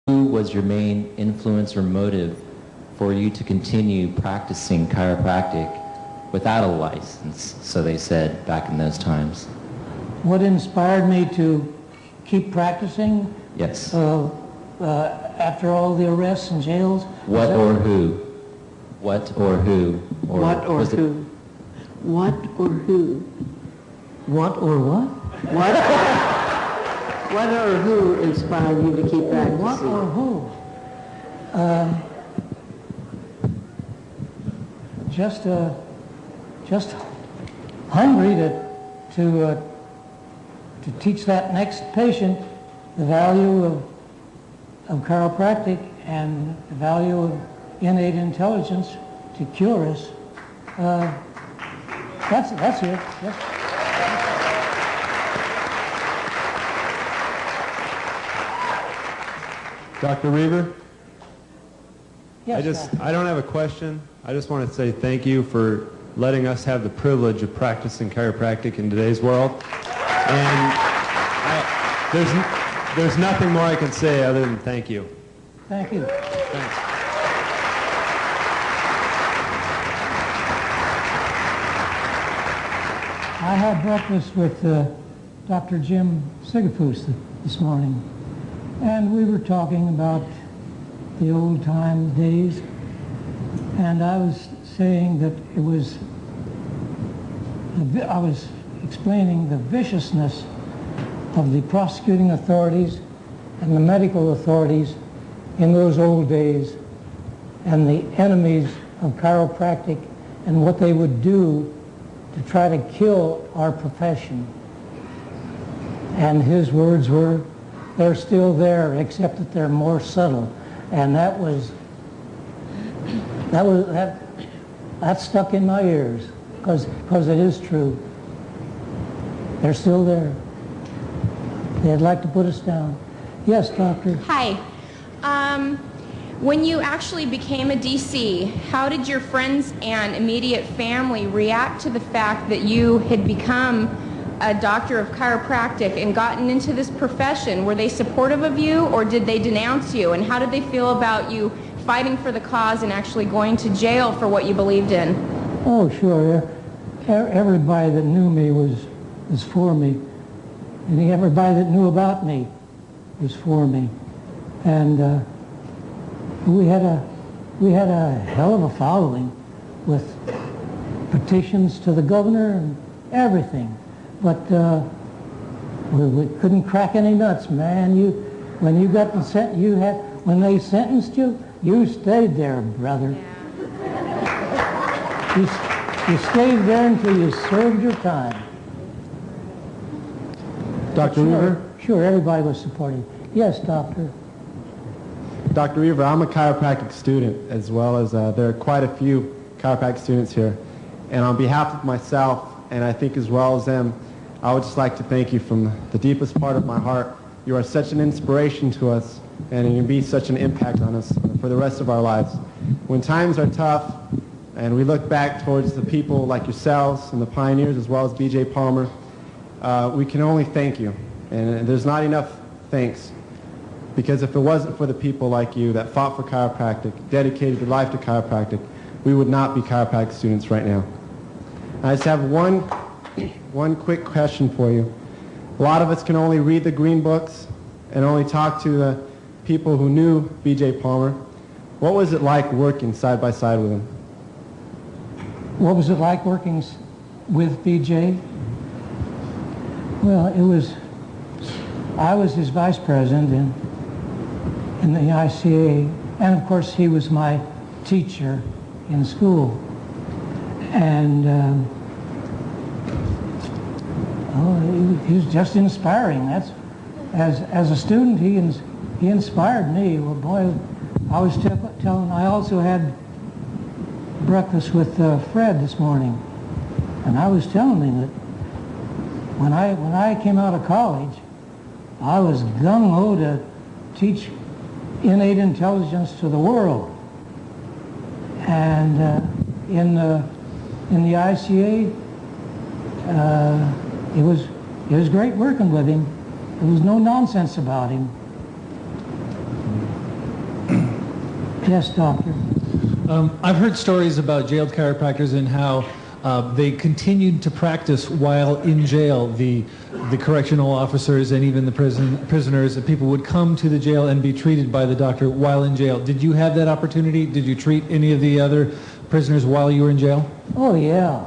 Who was your main influence or motive for you to continue practicing chiropractic without a license, so they said back in those times? What inspired me to keep practicing? Yes. After all the arrests and jails? What or who? What or who? Or what or who? What or who? What or what? What or who inspired you to keep practicing? What or who? Just hungry to teach that next patient the value of chiropractic and the value of innate intelligence to cure us. That's it. Yes. Dr. Reaver? Yes, I don't have a question. I just want to say thank you for letting us have the privilege of practicing chiropractic in today's world. And there's nothing more I can say other than thank you. Thank you. Thanks. I had breakfast with Dr. Jim Sigafus this morning, and we were talking about the old-time days, and I was saying that I was explaining the viciousness of the prosecuting authorities and the medical authorities in those old days, and the enemies of chiropractic and what they would do to try to kill our profession. And his words were, they're still there, except that they're more subtle. And that stuck in my ears, because it is true. They're still there. They'd like to put us down. Yes, doctor. Hi. When you actually became a DC, how did your friends and immediate family react to the fact that you had become a doctor of chiropractic and gotten into this profession? Were they supportive of you, or did they denounce you? And how did they feel about you fighting for the cause and actually going to jail for what you believed in? Oh, sure. Everybody that knew me was for me. And everybody that knew about me was for me. And we had a hell of a following with petitions to the governor and everything. But we couldn't crack any nuts, man. When they sentenced you, you stayed there, brother. Yeah. You stayed there until you served your time. Dr. Reaver? Sure, everybody was supportive. Yes, doctor. Dr. Reaver, I'm a chiropractic student, as well as there are quite a few chiropractic students here. And on behalf of myself, and I think as well as them, I would just like to thank you from the deepest part of my heart. You are such an inspiration to us, and you be such an impact on us for the rest of our lives. When times are tough, and we look back towards the people like yourselves and the pioneers, as well as B.J. Palmer, we can only thank you. And there's not enough thanks. Because if it wasn't for the people like you that fought for chiropractic, dedicated your life to chiropractic, we would not be chiropractic students right now. I just have one quick question for you. A lot of us can only read the green books and only talk to the people who knew B.J. Palmer. What was it like working side by side with him? What was it like working with B.J.? Well, I was his vice president in the ICA, and of course he was my teacher in school. And he was just inspiring. That's as a student, he inspired me. Well, boy, I was telling. I also had breakfast with Fred this morning, and I was telling him that when I came out of college, I was gung-ho to teach innate intelligence to the world. And in the ICA, it was great working with him. There was no nonsense about him. Yes, doctor. I've heard stories about jailed chiropractors and how they continued to practice while in jail. The correctional officers and even the prisoners, and people would come to the jail and be treated by the doctor while in jail. Did you have that opportunity? Did you treat any of the other prisoners while you were in jail? Oh, yeah.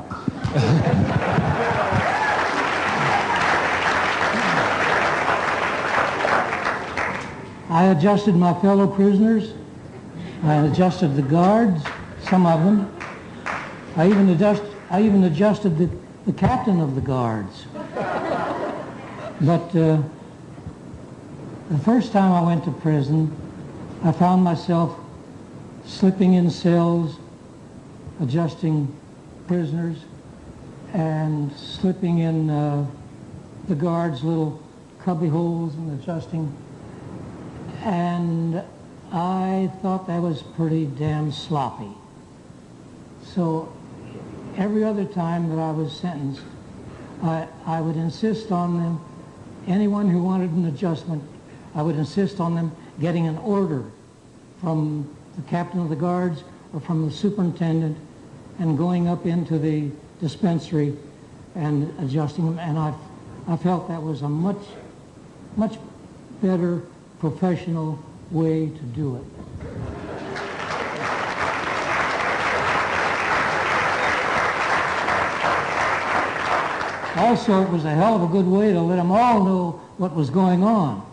I adjusted my fellow prisoners. I adjusted the guards, some of them. I even adjusted the captain of the guards. But the first time I went to prison, I found myself slipping in cells, adjusting prisoners, and slipping in the guards' little cubby holes and adjusting. And I thought that was pretty damn sloppy. So every other time that I was sentenced, I would insist on them, anyone who wanted an adjustment, I would insist on them getting an order from the captain of the guards or from the superintendent and going up into the dispensary and adjusting them. And I felt that was a much better professional way to do it. Also, it was a hell of a good way to let them all know what was going on.